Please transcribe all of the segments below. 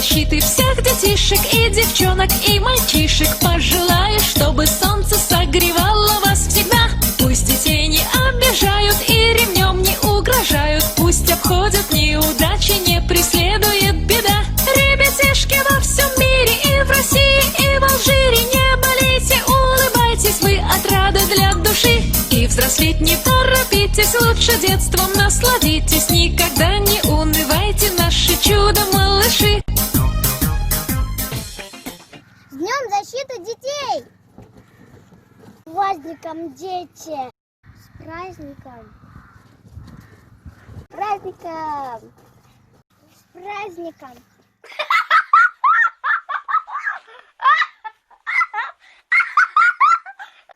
защиты всех детишек и девчонок, и мальчишек. Пожелаю, чтобы солнце согревало вас всегда. Пусть детей не обижают и ремнем не угрожают. Пусть обходят неудачи, не преследует беда. Ребятишки во всем мире, и в России, и в Алжире, не болейте, улыбайтесь, вы отрада для души. И взрослеть не торопитесь, лучше детством насладитесь. Никогда не унывайте, наши чудо-малыши. С Днем защиты детей! С праздником, дети! С праздником! С праздником! С праздником!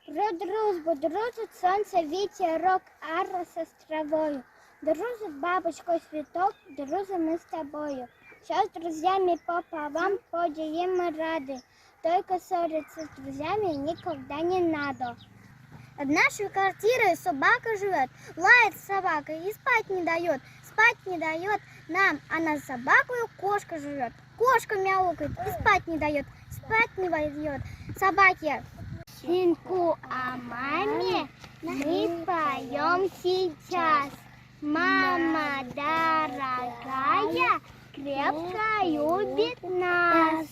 Про дружбу дружит солнце, ветерок, ара с островою. Дружит бабочка цветок, дружим мы с тобою. Сейчас с друзьями пополам ходим мы рады. Только ссориться с друзьями никогда не надо. В нашей квартире собака живет, лает собака и спать не дает. Спать не дает нам, а на собаку кошка живет. Кошка мяукает и спать не дает. Спать не дает собаке. Сынку о маме мы поем сейчас. Мама дорогая крепко любит нас.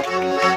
Thank you.